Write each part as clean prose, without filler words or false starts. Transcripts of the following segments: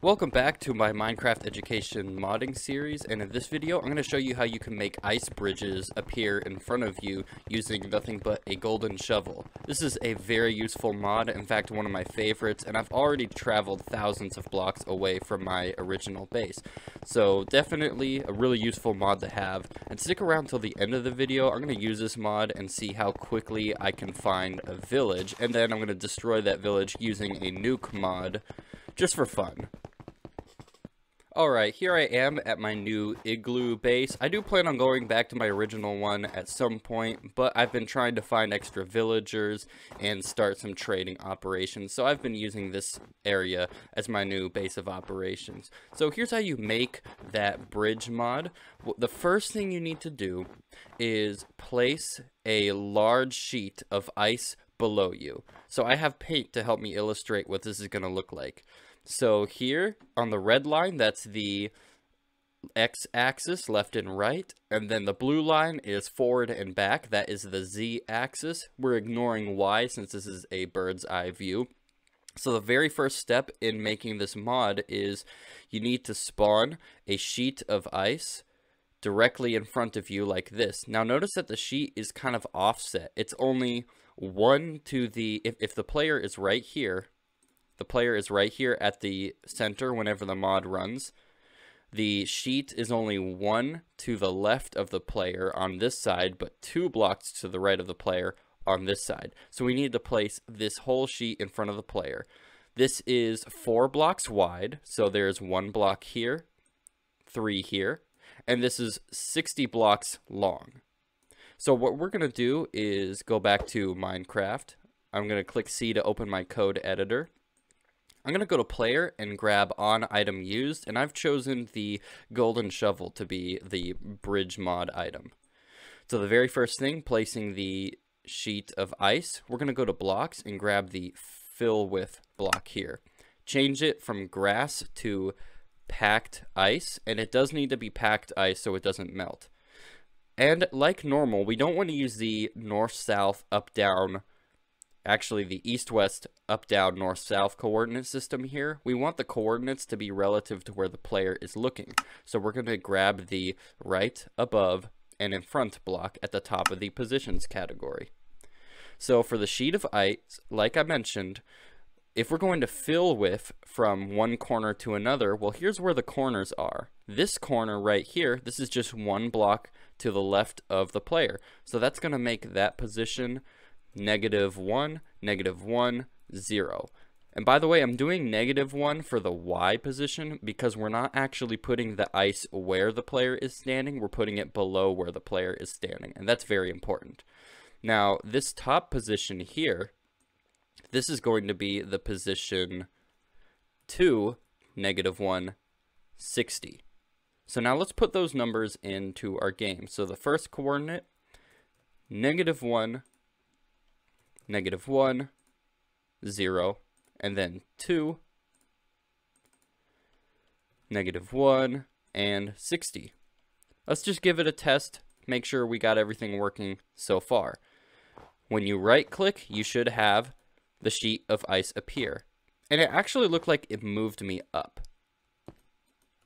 Welcome back to my Minecraft Education modding series, and in this video I'm going to show you how you can make ice bridges appear in front of you using nothing but a golden shovel. This is a very useful mod, in fact one of my favorites, and I've already traveled thousands of blocks away from my original base. So definitely a really useful mod to have, and stick around till the end of the video. I'm going to use this mod and see how quickly I can find a village, and then I'm going to destroy that village using a nuke mod just for fun. Alright, here I am at my new igloo base. I do plan on going back to my original one at some point, but I've been trying to find extra villagers and start some trading operations. So I've been using this area as my new base of operations. So here's how you make that bridge mod. The first thing you need to do is place a large sheet of ice below you. So I have paint to help me illustrate what this is going to look like. So here on the red line, that's the x-axis, left and right, and then the blue line is forward and back, that is the z-axis. We're ignoring y since this is a bird's eye view. So the very first step in making this mod is you need to spawn a sheet of ice directly in front of you like this. Now notice that the sheet is kind of offset. It's only one to the, if the player is right here, the player is right here at the center whenever the mod runs. The sheet is only one to the left of the player on this side, but 2 blocks to the right of the player on this side. So we need to place this whole sheet in front of the player. This is 4 blocks wide, so there's 1 block here, 3 here, and this is 60 blocks long. So what we're going to do is go back to Minecraft. I'm going to click C to open my code editor. I'm going to go to player and grab on item used, and I've chosen the golden shovel to be the bridge mod item. So the very first thing, placing the sheet of ice, we're going to go to blocks and grab the fill with block here. Change it from grass to packed ice, and it does need to be packed ice so it doesn't melt. And like normal, we don't want to use the north-south, up-down, actually the east-west, up-down, north-south coordinate system here. We want the coordinates to be relative to where the player is looking. So we're going to grab the right, above, and in front block at the top of the positions category. So for the sheet of ice, like I mentioned, if we're going to fill with from one corner to another, well, here's where the corners are. This corner right here, this is just 1 block to the left of the player. So that's going to make that position -1, -1, 0. And by the way, I'm doing -1 for the Y position because we're not actually putting the ice where the player is standing. We're putting it below where the player is standing, and that's very important. Now, this top position here, this is going to be the position 2, -1, 60. So now let's put those numbers into our game. So the first coordinate, -1, -1, 0, and then 2, -1, and 60. Let's just give it a test, make sure we got everything working so far. When you right click, you should have the sheet of ice appear. And it actually looked like it moved me up.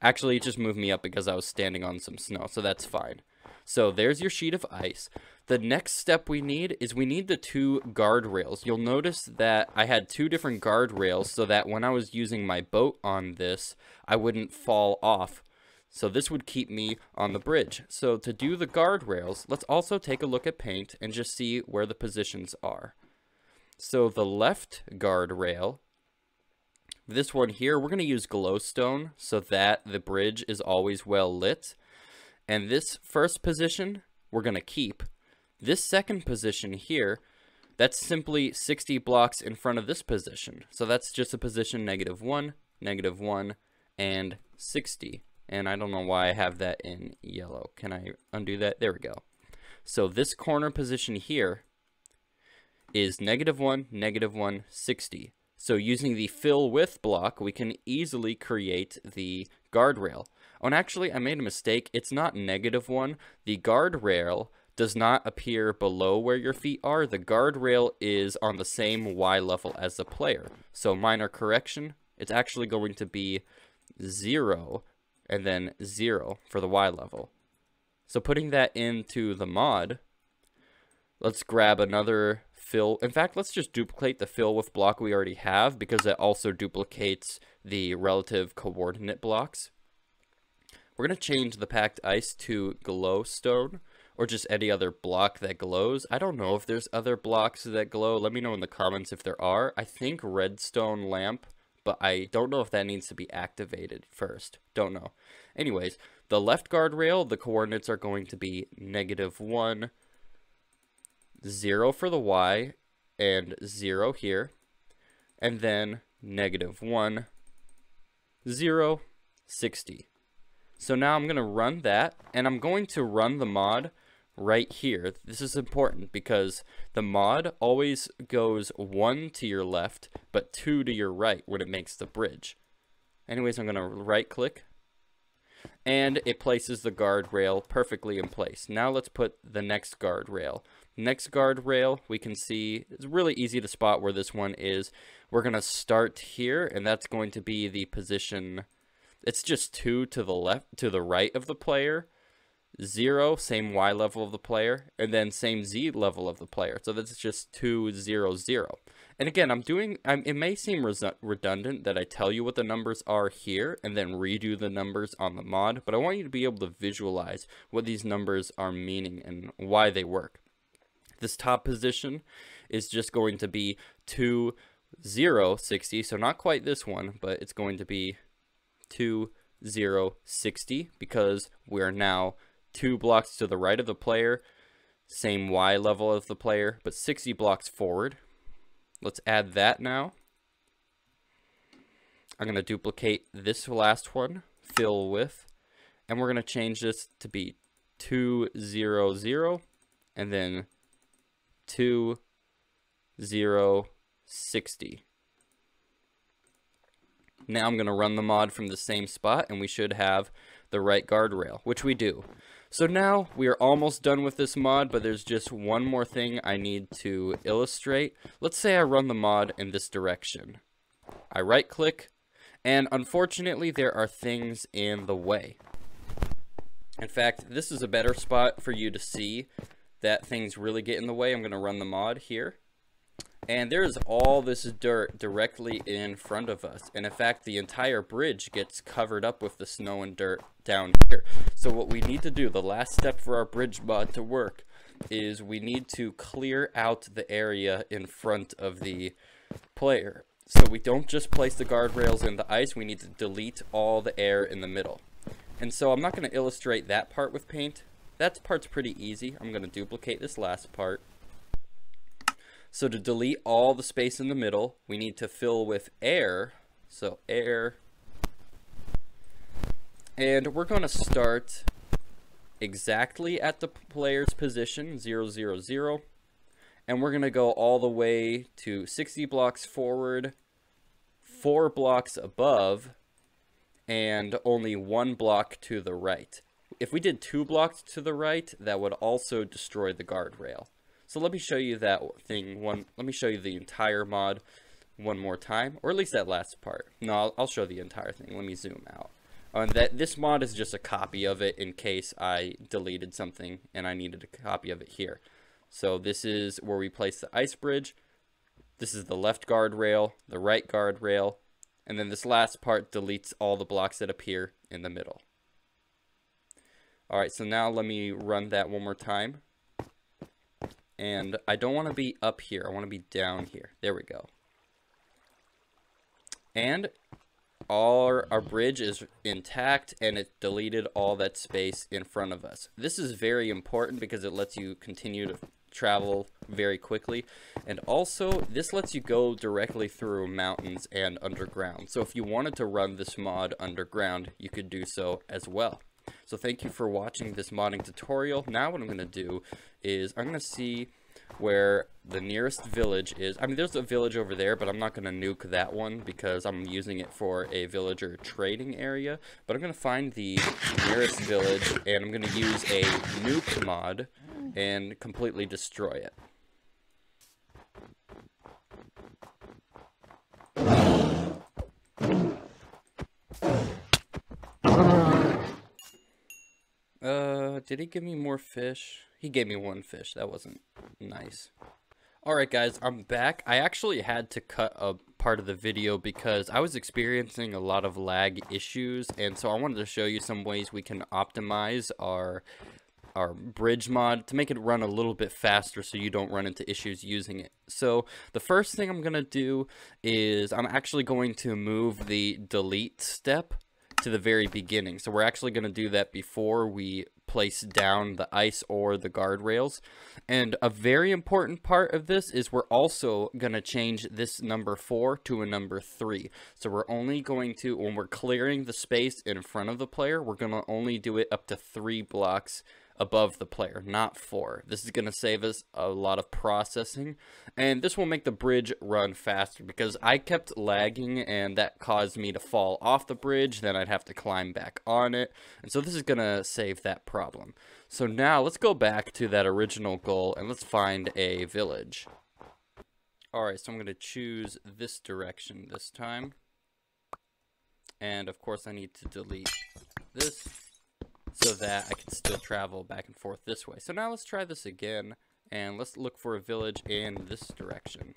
Actually, it just moved me up because I was standing on some snow, so that's fine. So there's your sheet of ice. The next step we need is we need the 2 guardrails. You'll notice that I had 2 different guardrails so that when I was using my boat on this, I wouldn't fall off. So this would keep me on the bridge. So to do the guardrails, let's also take a look at paint and just see where the positions are. So the left guardrail, this one here, we're going to use glowstone so that the bridge is always well lit. And this first position, we're going to keep. This second position here, that's simply 60 blocks in front of this position. So that's just a position -1, -1, and 60. And I don't know why I have that in yellow. Can I undo that? There we go. So this corner position here is -1, -1, 60. So using the fill with block, we can easily create the guardrail. Oh, and actually, I made a mistake. It's not -1. The guardrail does not appear below where your feet are. The guardrail is on the same Y level as the player. So minor correction, it's actually going to be 0, and then 0 for the Y level. So putting that into the mod, let's grab another fill. In fact, let's just duplicate the fill with block we already have, because it also duplicates the relative coordinate blocks. We're going to change the packed ice to glowstone, or just any other block that glows. I don't know if there's other blocks that glow. Let me know in the comments if there are. I think redstone lamp, but I don't know if that needs to be activated first. Don't know. Anyways, the left guardrail, the coordinates are going to be -1, 0 for the Y, and 0 here. And then -1, 0, 60. So now I'm going to run that, and I'm going to run the mod right here. This is important because the mod always goes 1 to your left, but 2 to your right when it makes the bridge. Anyways, I'm going to right click, and it places the guardrail perfectly in place. Now let's put the next guardrail. Next guardrail, we can see it's really easy to spot where this one is. We're going to start here, and that's going to be the position. It's just 2 to the left, to the right of the player. 0, same Y level of the player, and then same Z level of the player. So that's just 2, 0, 0. And again, it may seem redundant that I tell you what the numbers are here and then redo the numbers on the mod, but I want you to be able to visualize what these numbers are meaning and why they work. This top position is just going to be 2, 0, 60, so not quite this one, but it's going to be 2, 0, 60, because we're now 2 blocks to the right of the player, same Y level of the player, but 60 blocks forward. Let's add that now. I'm going to duplicate this last one, fill with, and we're going to change this to be 2, 0, 0, and then 2, 0, 60. Now I'm going to run the mod from the same spot, and we should have the right guardrail, which we do. So now we are almost done with this mod, but there's just one more thing I need to illustrate. Let's say I run the mod in this direction. I right click, and unfortunately there are things in the way. In fact, this is a better spot for you to see that things really get in the way. I'm going to run the mod here. And there's all this dirt directly in front of us. And in fact, the entire bridge gets covered up with the snow and dirt down here. So what we need to do, the last step for our bridge mod to work, is we need to clear out the area in front of the player. So we don't just place the guardrails in the ice, we need to delete all the air in the middle. And so I'm not going to illustrate that part with paint. That part's pretty easy. I'm going to duplicate this last part. So to delete all the space in the middle, we need to fill with air. So air. And we're going to start exactly at the player's position, 0, 0, 0. And we're going to go all the way to 60 blocks forward, 4 blocks above, and only 1 block to the right. If we did 2 blocks to the right, that would also destroy the guardrail. So let me show you that thing. Let me show you the entire mod one more time, or at least that last part. No, I'll show the entire thing. Let me zoom out. And this mod is just a copy of it in case I deleted something and I needed a copy of it here. So this is where we place the ice bridge. This is the left guardrail, the right guardrail, and then this last part deletes all the blocks that appear in the middle. Alright, so now let me run that one more time. And I don't want to be up here. I want to be down here. There we go. And our bridge is intact, and it deleted all that space in front of us. This is very important because it lets you continue to travel very quickly. And also, this lets you go directly through mountains and underground. So if you wanted to run this mod underground, you could do so as well. So thank you for watching this modding tutorial. Now what I'm going to do is I'm going to see where the nearest village is. I mean, there's a village over there, but I'm not going to nuke that one because I'm using it for a villager trading area. But I'm going to find the nearest village, and I'm going to use a nuke mod and completely destroy it. did he give me more fish? He gave me one fish. That wasn't nice. Alright guys, I'm back. I actually had to cut a part of the video because I was experiencing a lot of lag issues, and so I wanted to show you some ways we can optimize our bridge mod to make it run a little bit faster so you don't run into issues using it. So the first thing I'm going to do is I'm actually going to move the delete step to the very beginning. So we're actually going to do that before we place down the ice or the guardrails. And a very important part of this is we're also going to change this number 4 to a number 3. So we're only going to, when we're clearing the space in front of the player, we're going to only do it up to 3 blocks above the player, not 4. This is going to save us a lot of processing, and this will make the bridge run faster because I kept lagging and that caused me to fall off the bridge, then I'd have to climb back on it, and so this is going to save that problem. So now let's go back to that original goal and let's find a village. Alright, so I'm going to choose this direction this time, and of course I need to delete this so that I can still travel back and forth this way. So now let's try this again, and let's look for a village in this direction.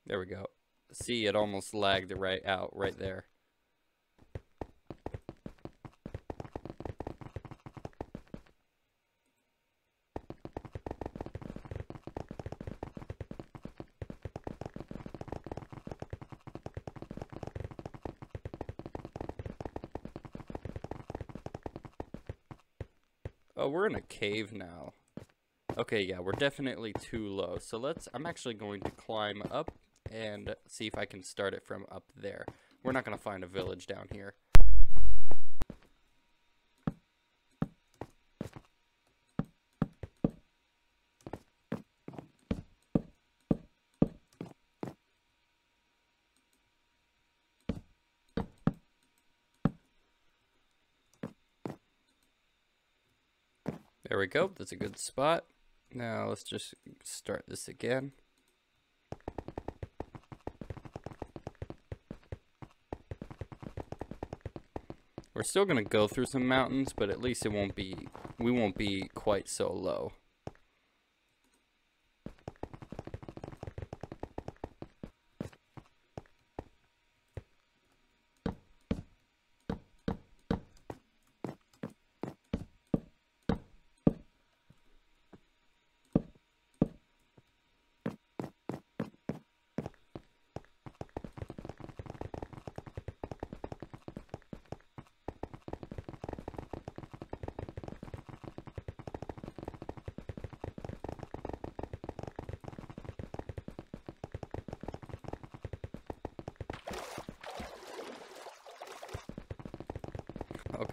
There we go. See, it almost lagged right there. Oh, we're in a cave now. Okay, yeah, we're definitely too low. So I'm actually going to climb up and see if I can start it from up there. We're not going to find a village down here. There we go, that's a good spot. Now let's just start this again. We're still gonna go through some mountains, but at least we won't be quite so low.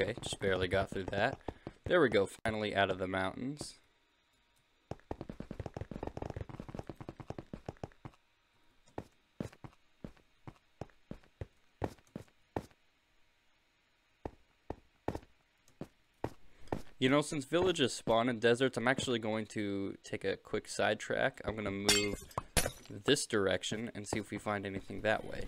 Okay, just barely got through that. There we go, finally out of the mountains. You know, since villages spawn in deserts, I'm actually going to take a quick sidetrack. I'm going to move this direction and see if we find anything that way.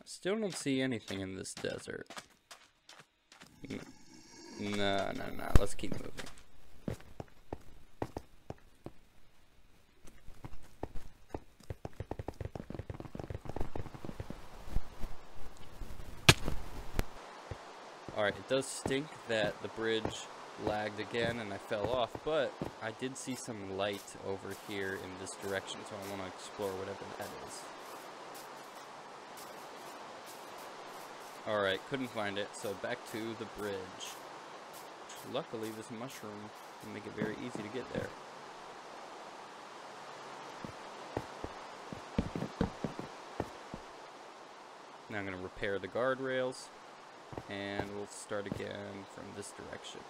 Still don't see anything in this desert. No. Let's keep moving. Alright, it does stink that the bridge lagged again and I fell off, but I did see some light over here in this direction, so I want to explore whatever that is. Alright, couldn't find it, so back to the bridge. Luckily, this mushroom can make it very easy to get there. I'm going to repair the guardrails. And we'll start again from this direction.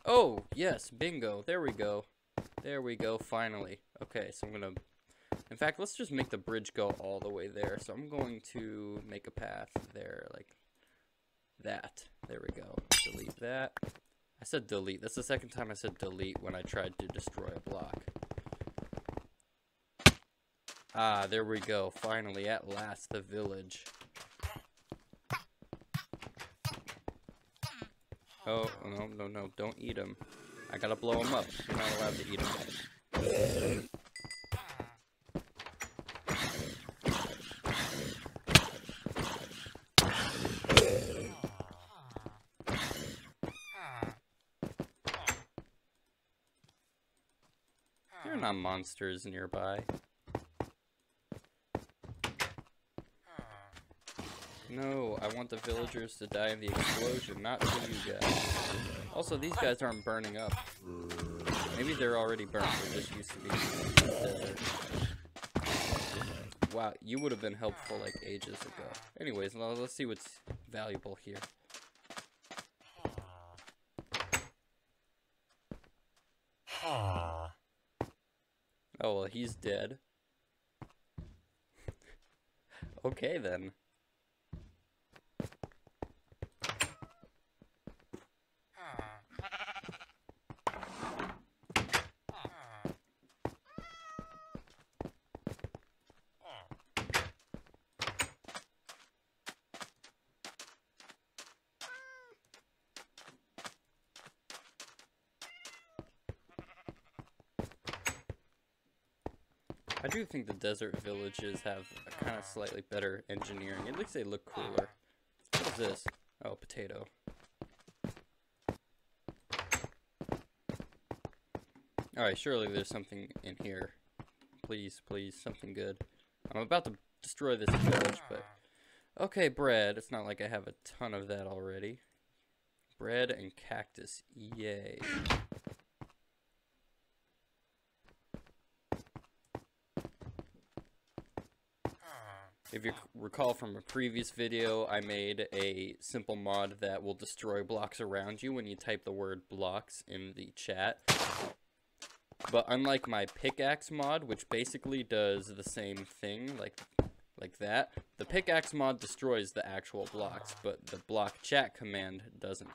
Oh, yes, bingo. There we go. There we go, finally. Okay, so I'm going to... In fact, let's just make the bridge go all the way there. So I'm going to make a path there, like that. There we go. Delete that. I said delete. That's the second time I said delete when I tried to destroy a block. Ah, there we go. Finally, at last, the village. Oh, no, don't eat them. I gotta blow them up. You're not allowed to eat them. There are not monsters nearby. No, I want the villagers to die in the explosion, not for you guys. Also, these guys aren't burning up. Maybe they're already burnt, they just used to be desert. Wow, you would have been helpful like ages ago. Anyways, let's see what's valuable here. Oh, well, he's dead. Okay, then. I do think the desert villages have a kind of slightly better engineering. At least they look cooler. What is this? Oh, potato. Alright, surely there's something in here. Please, please, something good. I'm about to destroy this village, but... Okay, bread. It's not like I have a ton of that already. Bread and cactus. Yay. If you recall from a previous video, I made a simple mod that will destroy blocks around you when you type the word blocks in the chat. But unlike my pickaxe mod, which basically does the same thing, like that, the pickaxe mod destroys the actual blocks, but the block chat command doesn't.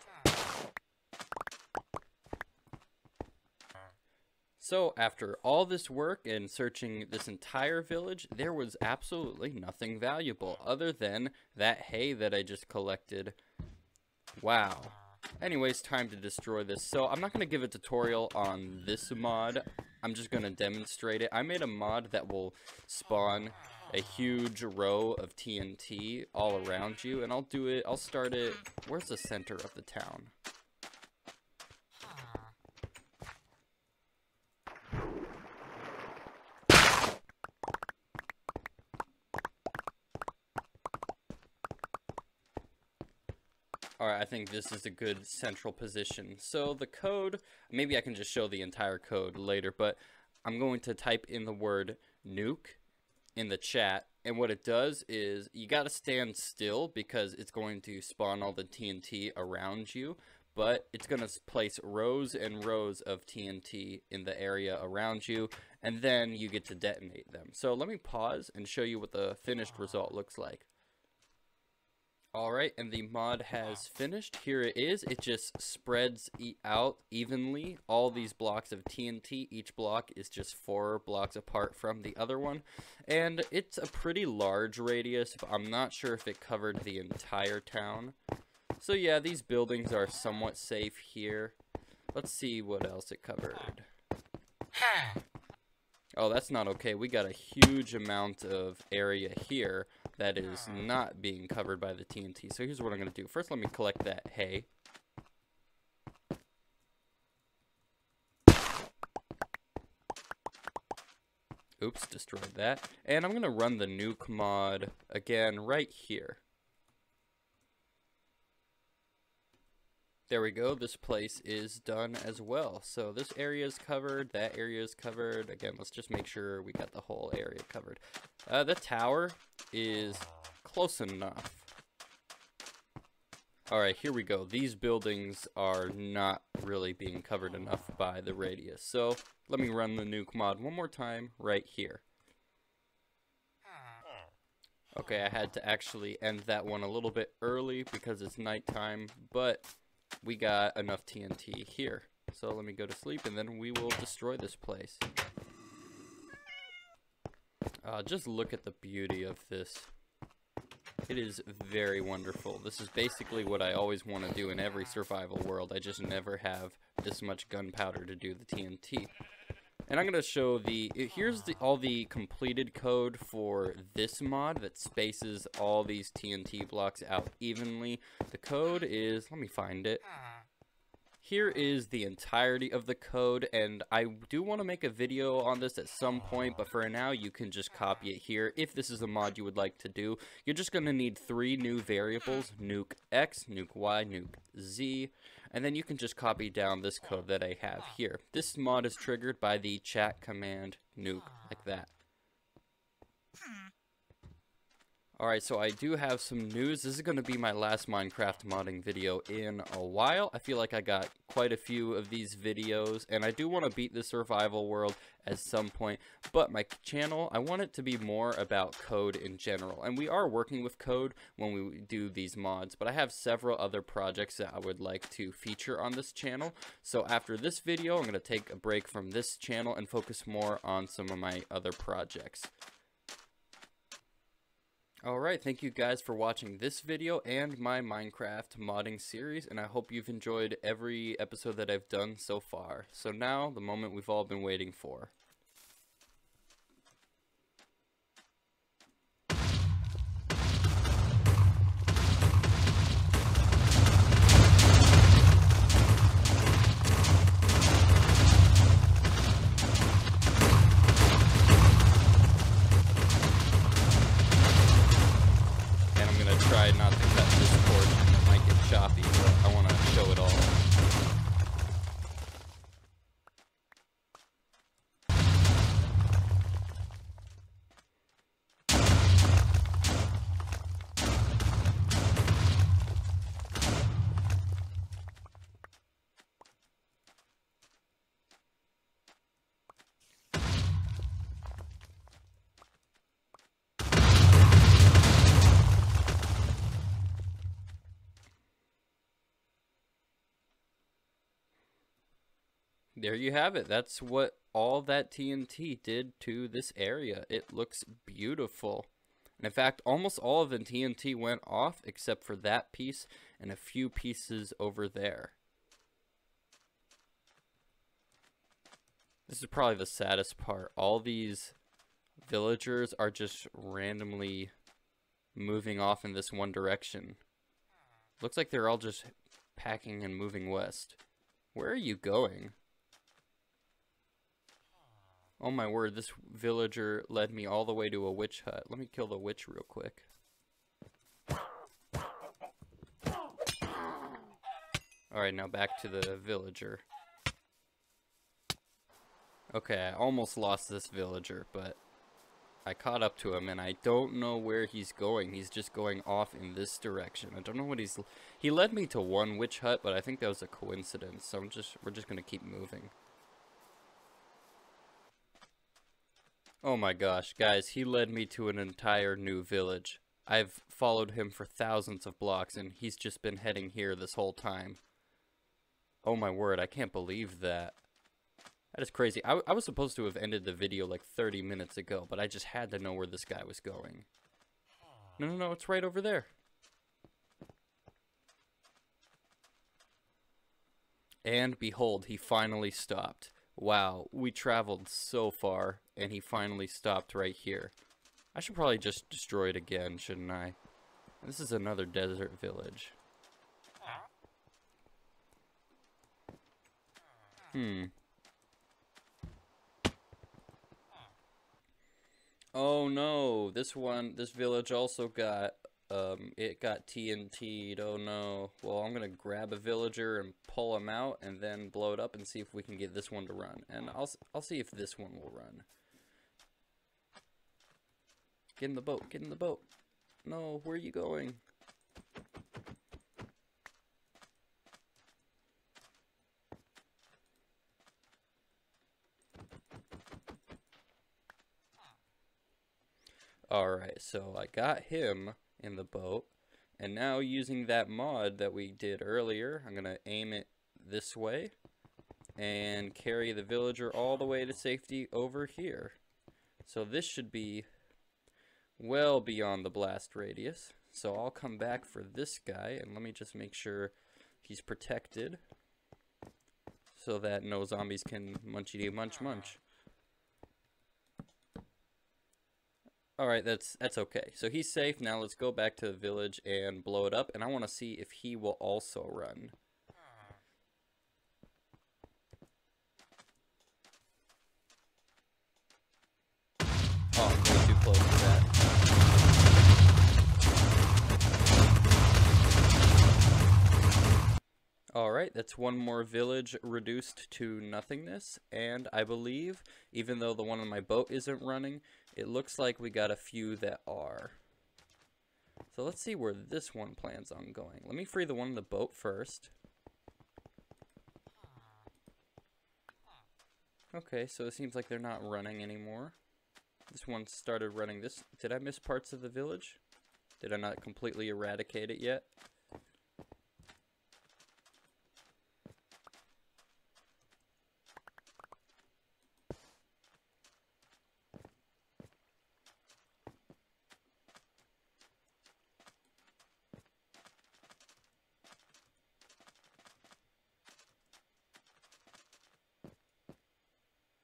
So, after all this work and searching this entire village, there was absolutely nothing valuable other than that hay that I just collected. Wow. Anyways, time to destroy this. So, I'm not going to give a tutorial on this mod. I'm just going to demonstrate it. I made a mod that will spawn a huge row of TNT all around you, and I'll start it... Where's the center of the town? Alright, I think this is a good central position. So the code, maybe I can just show the entire code later, but I'm going to type in the word nuke in the chat, and what it does is you gotta stand still because it's going to spawn all the TNT around you, but it's gonna place rows and rows of TNT in the area around you, and then you get to detonate them. So let me pause and show you what the finished result looks like. Alright, and the mod has finished. Here it is. It just spreads out evenly all these blocks of TNT. Each block is just 4 blocks apart from the other one. And it's a pretty large radius. I'm not sure if it covered the entire town. So yeah, these buildings are somewhat safe here. Let's see what else it covered. Oh, that's not okay. We got a huge amount of area here that is not being covered by the TNT. So here's what I'm going to do. First, let me collect that hay. Oops, destroyed that. And I'm going to run the nuke mod again right here. There we go. This place is done as well. So this area is covered. That area is covered. Again, let's just make sure we got the whole area covered. The tower is close enough. Alright, here we go. These buildings are not really being covered enough by the radius. So let me run the nuke mod one more time right here. Okay, I had to actually end that one a little bit early because it's nighttime, but we got enough TNT here. So let me go to sleep and then we will destroy this place. Just look at the beauty of this. It is very wonderful. This is basically what I always want to do in every survival world. I just never have this much gunpowder to do the TNT. And I'm going to show here's all the completed code for this mod that spaces all these TNT blocks out evenly. The code is, let me find it. Here is the entirety of the code, and I do want to make a video on this at some point, but for now you can just copy it here. If this is a mod you would like to do, you're just going to need 3 new variables: nuke X, nuke Y, nuke Z, and then you can just copy down this code that I have here. This mod is triggered by the chat command nuke, like that. Alright, so I do have some news. This is going to be my last Minecraft modding video in a while. I feel like I got quite a few of these videos, and I do want to beat the survival world at some point. But my channel, I want it to be more about code in general. And we are working with code when we do these mods, but I have several other projects that I would like to feature on this channel. So after this video, I'm going to take a break from this channel and focus more on some of my other projects. Alright, thank you guys for watching this video and my Minecraft modding series, and I hope you've enjoyed every episode that I've done so far. So now, the moment we've all been waiting for. Try not to cut this portion, it might get choppy, but I want to show it all. There you have it. That's what all that TNT did to this area. It looks beautiful. And in fact, almost all of the TNT went off except for that piece and a few pieces over there. This is probably the saddest part. All these villagers are just randomly moving off in this one direction. Looks like they're all just packing and moving west. Where are you going? Oh my word, this villager led me all the way to a witch hut. Let me kill the witch real quick. Alright, now back to the villager. Okay, I almost lost this villager, but I caught up to him, and I don't know where he's going. He's just going off in this direction. I don't know what he led me to one witch hut, but I think that was a coincidence, so we're just gonna keep moving. Oh my gosh, guys, he led me to an entire new village. I've followed him for thousands of blocks, and he's just been heading here this whole time. Oh my word, I can't believe that. That is crazy. I was supposed to have ended the video like 30 minutes ago, but I just had to know where this guy was going. No, it's right over there. And behold, he finally stopped. Wow, we traveled so far, and he finally stopped right here. I should probably just destroy it again, shouldn't I? This is another desert village. Oh no, this village also got It got TNT'd. Oh no. Well, I'm gonna grab a villager and pull him out and then blow it up and see if we can get this one to run. And I'll see if this one will run. Get in the boat. Get in the boat. No, where are you going? Alright, so I got him in the boat, and now using that mod that we did earlier, I'm going to aim it this way, and carry the villager all the way to safety over here. So this should be well beyond the blast radius. So I'll come back for this guy, and let me just make sure he's protected, so that no zombies can munchity munch munch. Alright, that's okay. So he's safe. Now let's go back to the village and blow it up. And I want to see if he will also run. Oh, I'm going too close to that. Alright, that's one more village reduced to nothingness. And I believe, even though the one on my boat isn't running, it looks like we got a few that are. So let's see where this one plans on going. Let me free the one on the boat first. Okay, so it seems like they're not running anymore. This one started running this. Did I miss parts of the village? Did I not completely eradicate it yet?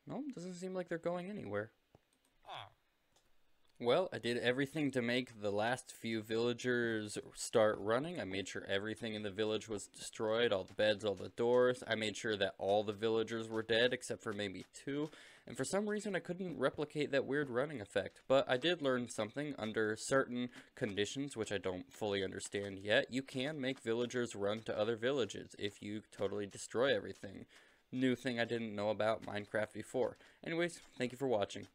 No, doesn't seem like they're going anywhere. Well, I did everything to make the last few villagers start running. I made sure everything in the village was destroyed, all the beds, all the doors. I made sure that all the villagers were dead except for maybe 2. And for some reason I couldn't replicate that weird running effect. But I did learn something. Under certain conditions, which I don't fully understand yet, you can make villagers run to other villages if you totally destroy everything. New thing I didn't know about Minecraft before. Anyways, thank you for watching.